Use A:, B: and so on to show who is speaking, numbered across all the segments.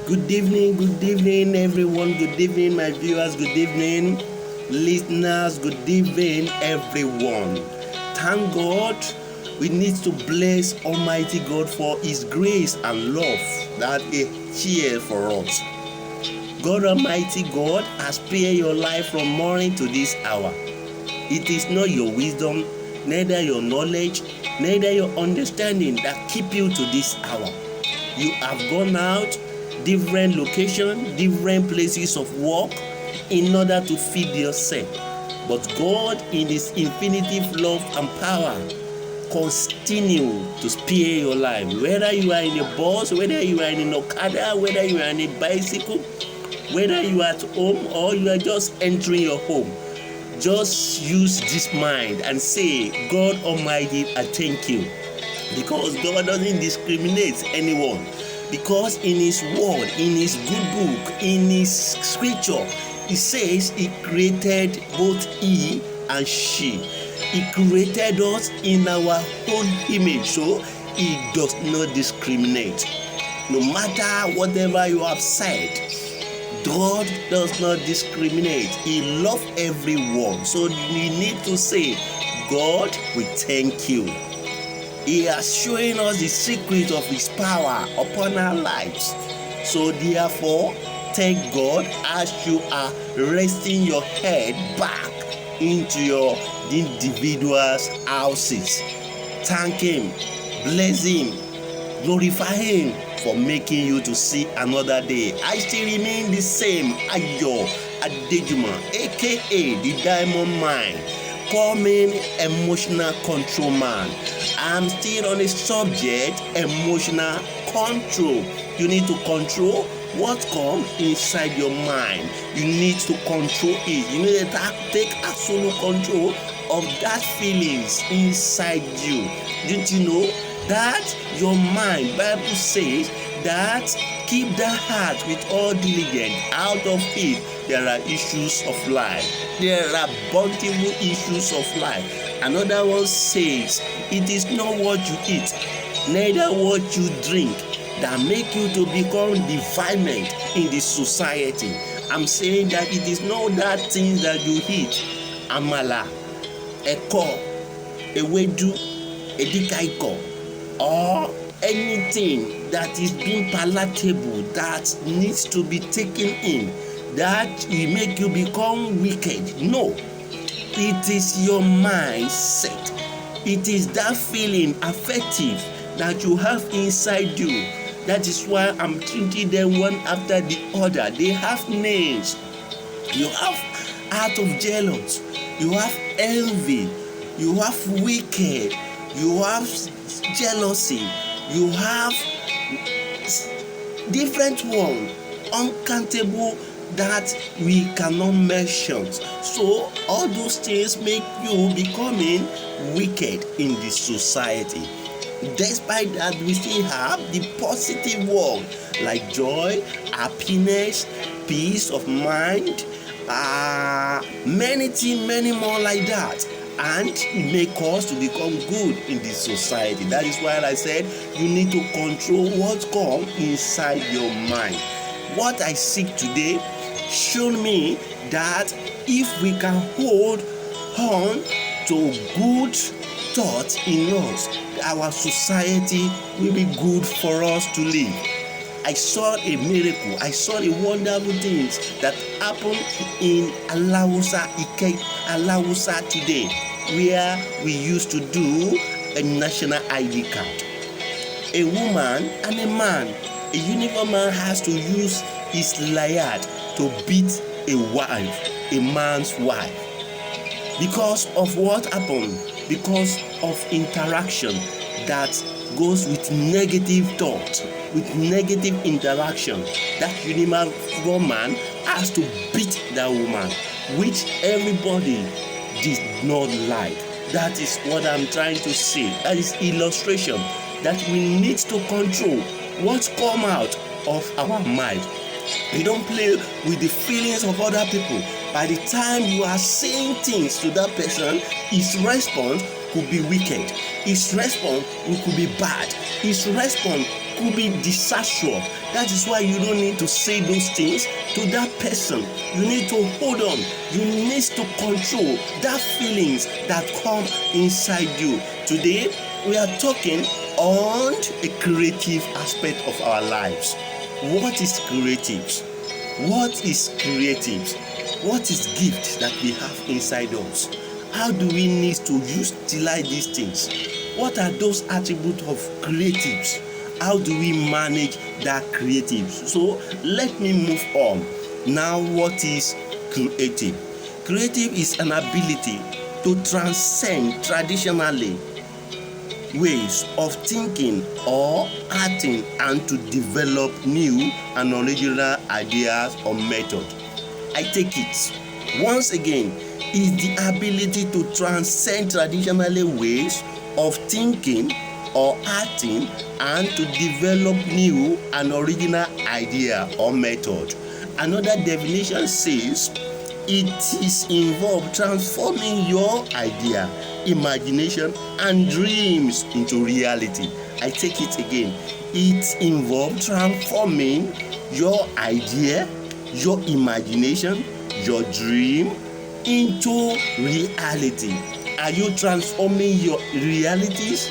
A: Good evening, everyone. Good evening, my viewers. Good evening, listeners. Good evening, everyone. Thank God. We need to bless Almighty God for His grace and love that He shares for us. God Almighty God has spared your life from morning to this hour. It is not your wisdom, neither your knowledge, neither your understanding that keep you to this hour. You have gone out different locations, different places of work in order to feed yourself. But God, in His infinitive love and power, continue to spare your life. Whether you are in a bus, whether you are in an Okada, whether you are in a bicycle, whether you are at home or you are just entering your home, just use this mind and say, God Almighty, I thank you. Because God doesn't discriminate anyone. Because in His word, in His good book, in His scripture, He says He created both he and she. He created us in our own image, so He does not discriminate. No matter whatever you have said, God does not discriminate. He loves everyone. So we need to say, God, we thank you. He has shown us the secret of His power upon our lives. So therefore, thank God as you are resting your head back into your individual's houses. Thank Him, bless Him, glorify Him for making you to see another day. I still remain the same, Ayo Adejuma, aka the Diamond Mind. Call me emotional control man. I'm still on the subject, emotional control. You need to control what comes inside your mind. You need to control it. You need to take absolute control of that feelings inside you. Didn't you know that your mind, Bible says that keep the heart with all diligence, out of it there are issues of life. There are bountiful issues of life. Another one says, it is not what you eat, neither what you drink that make you to become defilement in the society. I'm saying that it is not that things that you eat, amala, eko, ewedu, edikaiko, or anything that is being palatable that needs to be taken in, that will make you become wicked. No, it is your mindset. It is that feeling affective that you have inside you. That is why I'm treating them one after the other. They have names. You have heart of jealous. You have envy. You have wicked. You have jealousy. You have different one, uncountable, that we cannot mention. So all those things make you becoming wicked in the society. Despite that, we still have the positive one like joy, happiness, peace of mind, many more like that, and make us to become good in the society. That is why I said you need to control what comes inside your mind. What I seek today showed me that if we can hold on to good thoughts in us, our society will be good for us to live. I saw a miracle. I saw a wonderful things that happened in Alawusa today, where we used to do a national ID card. A woman and a man, a uniform man has to use his layard to beat a wife, a man's wife. Because of what happened? Because of interaction that goes with negative thought, with negative interaction. That uniform man has to beat that woman, which everybody did not like. That is what I'm trying to say. That is illustration that we need to control what come out of our mind. We don't play with the feelings of other people. By the time you are saying things to that person, his response could be wicked. His response could be bad. His response could be disastrous. That is why you don't need to say those things to that person. You need to hold on. You need to control that feelings that come inside you. Today, we are talking on a creative aspect of our lives. What is creative? What is creative? What is gift that we have inside us? How do we need to utilize these things? What are those attributes of creatives? How do we manage that creative? So let me move on. Now, what is creative? Creative is an ability to transcend traditionally ways of thinking or acting and to develop new and original ideas or methods. I take it once again, is the ability to transcend traditional ways of thinking or acting and to develop new and original idea or method. Another definition says it is involved transforming your idea, imagination and dreams into reality. I take it again. It involves transforming your idea, your imagination, your dream into reality. Are you transforming your realities,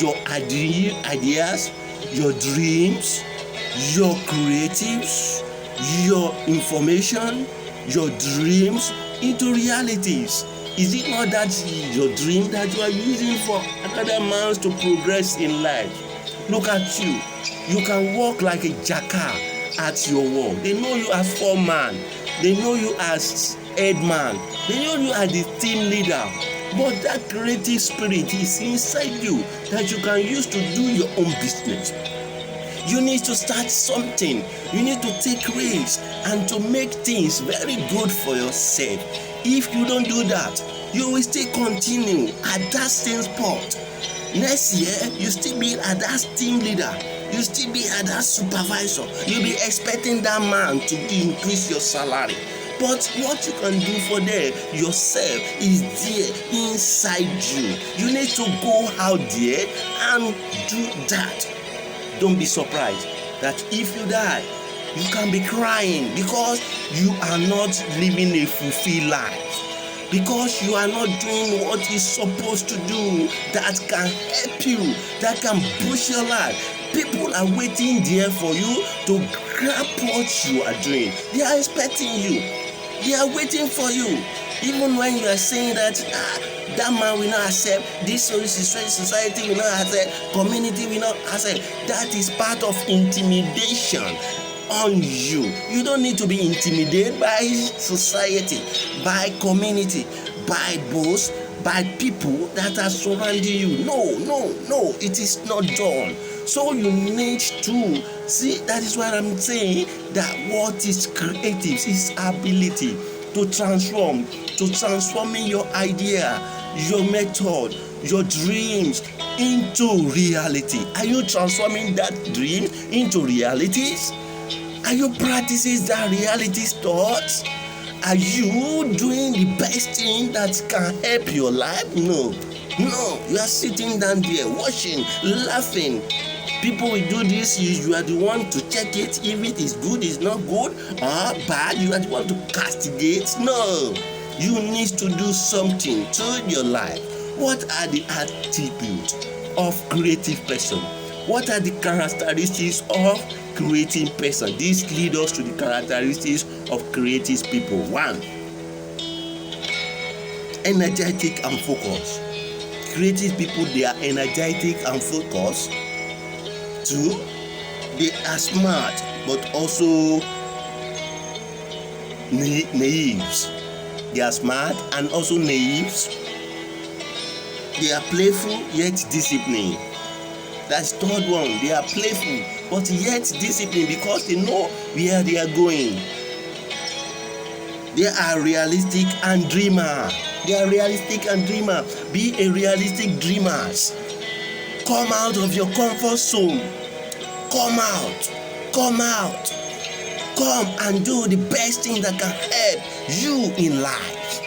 A: your ideas, your dreams, your creatives, your information, your dreams into realities? Is it not that your dream that you are using for another man to progress in life? Look at you. You can walk like a jackal at your work. They know you as foreman. They know you as head man. They know you as the team leader. But that creative spirit is inside you that you can use to do your own business. You need to start something. You need to take risks and to make things very good for yourself. If you don't do that, you will still continue at that same spot. Next year, you still be at that team leader. You still be at that supervisor. You'll be expecting that man to increase your salary. But what you can do for them yourself is there inside you. You need to go out there and do that. Don't be surprised that if you die, you can be crying because you are not living a fulfilled life, because you are not doing what you're supposed to do that can help you, that can boost your life. People are waiting there for you to grab what you are doing. They are expecting you. They are waiting for you. Even when you are saying that that man will not accept, this society will not accept, community will not accept, that is part of intimidation on you. You don't need to be intimidated by society, by community, by boss, by people that are surrounding you. No, it is not done. So you need to see, that is why I'm saying that what is creative is ability to transforming your idea, your method, your dreams into reality. Are you transforming that dream into realities? Are you practicing that realities thoughts? Are you doing the best thing that can help your life? No, you are sitting down there watching, laughing. People will do this, you are the one to check it. If it is good, it's not good, or bad, you are the one to castigate. No, you need to do something to your life. What are the attributes of creative person? What are the characteristics of creative person? This leads us to the characteristics of creative people. 1, energetic and focused. Creative people, they are energetic and focused. 2, they are smart but also naive. They are smart and also naive. They are playful yet disciplined. That's 3rd one. They are playful but yet disciplined because they know where they are going. They are realistic and dreamer. They are realistic and dreamer. Be a realistic dreamer. Come out of your comfort zone. Come out. Come and do the best thing that can help you in life.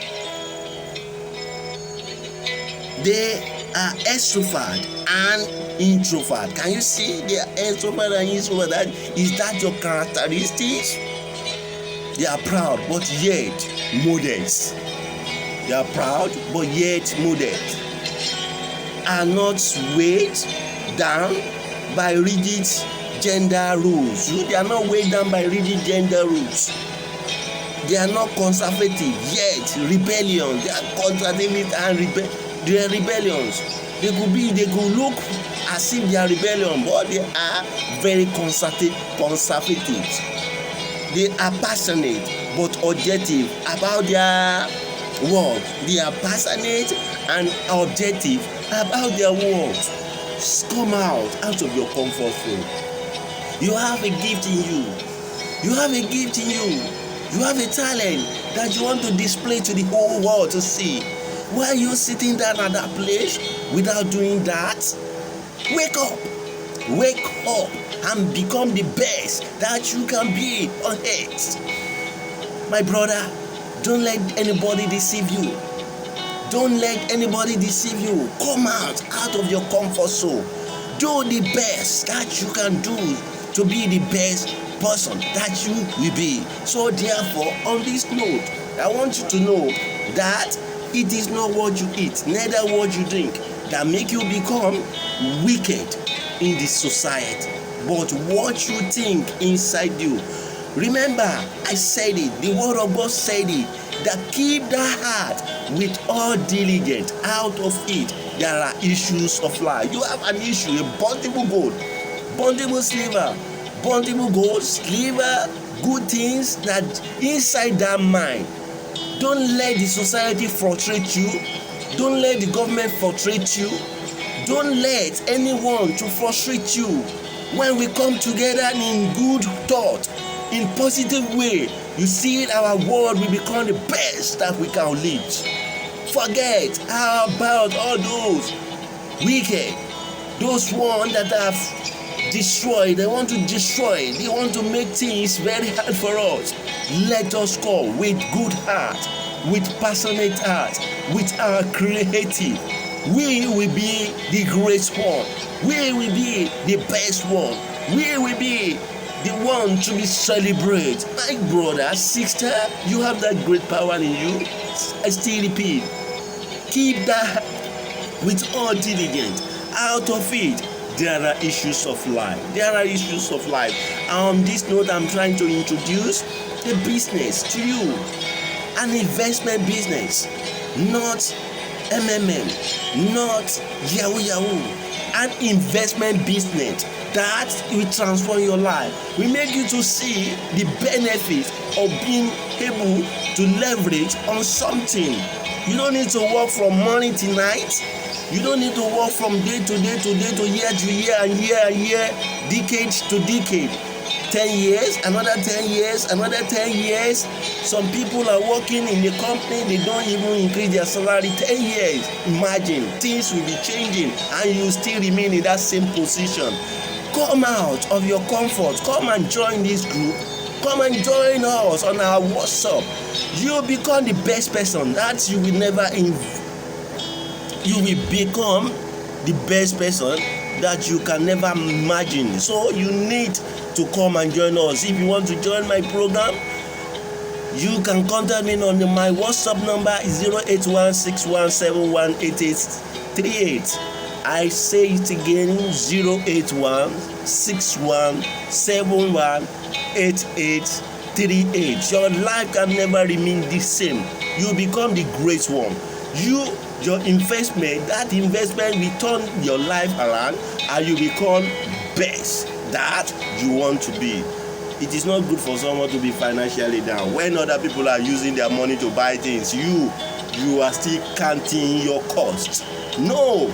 A: They are extrovert and introvert. Can you see they are extrovert and introvert? Is that your characteristics? They are proud but yet modest. They are proud but yet modest. Are not weighed down by rigid gender rules. They are not weighed down by rigid gender rules. They are not conservative yet rebellion. They are conservative and they are rebellions. They could look as if they are rebellion, but they are very conservative. They are passionate but objective about their work. They are passionate and objective about their work. Come out of your comfort zone. You have a gift in you. You have a gift in you. You have a talent that you want to display to the whole world to see. Why are you sitting down at that place without doing that? Wake up. Wake up and become the best that you can be on earth. My brother, don't let anybody deceive you. Don't let anybody deceive you. Come out of your comfort zone. Do the best that you can do to be the best person that you will be. So therefore, on this note, I want you to know that it is not what you eat, neither what you drink, that make you become wicked in this society, but what you think inside you. Remember, I said it, the word of God said it, that keep the heart with all diligence. Out of it there are issues of life. You have an issue, a bondable gold, bondable silver, bondable gold, silver, good things that inside that mind. Don't let the society frustrate you. Don't let the government frustrate you. Don't let anyone to frustrate you. When we come together in good thought, in positive way, you see our world will become the best that we can live. Forget about all those wicked, those ones that have destroyed. They want to destroy. They want to make things very hard for us. Let us come with good heart, with passionate heart, with our creative. We will be the great one. We will be the best one. We will be the one to be celebrated. My brother, sister, you have that great power in you. I still repeat, keep that with all diligence. Out of it, there are issues of life. There are issues of life. On this note, I'm trying to introduce a business to you. An investment business, not MMM, not Yahoo. An investment business that will transform your life. We make you to see the benefits of being able to leverage on something. You don't need to work from morning to night. You don't need to work from day to day to day to year and year, decade to decade. 10 years, another 10 years, another 10 years. Some people are working in the company, they don't even increase their salary 10 years. Imagine, things will be changing and you still remain in that same position. Come out of your comfort. Come and join this group. Come and join us on our WhatsApp. You will become the best person that you will never you will become the best person that you can never imagine. So you need to come and join us. If you want to join my program, you can contact me on my WhatsApp number is 08161718838. I say it again, 08161718838. Your life can never remain the same. You become the great one. Your investment, that investment will turn your life around and you become best that you want to be. It is not good for someone to be financially down when other people are using their money to buy things. You are still counting your costs. No.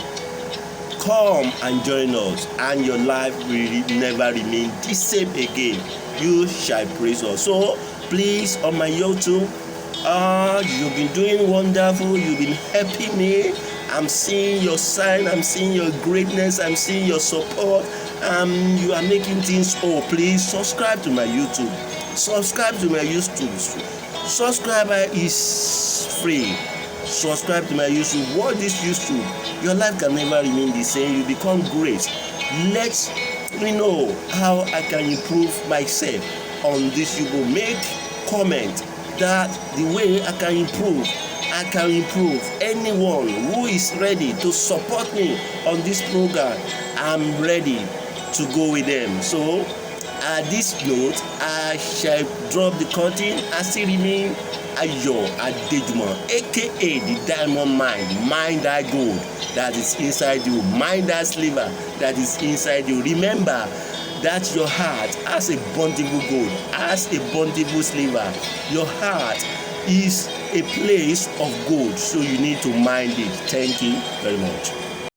A: Come and join us and your life will never remain the same again. You shall praise us. So please, on my YouTube, you've been doing wonderful. You've been helping me. I'm seeing your sign. I'm seeing your greatness. I'm seeing your support. You are making things. Please subscribe to my YouTube. Subscribe to my YouTube. Subscriber is free. subscribe to my YouTube, watch this YouTube. Your life can never remain the same. You become great. Let me know how I can improve myself on this YouTube. Make comment that the way I can improve. Anyone who is ready to support me on this program, I'm ready to go with them. So at this note, I shall drop the curtain. I still remain Ayo Adejumo, aka the Diamond Mind. Mind that gold that is inside you. Mind that silver that is inside you. Remember that your heart has a bondable gold, has a bondable silver. Your heart is a place of gold, so you need to mind it. Thank you very much.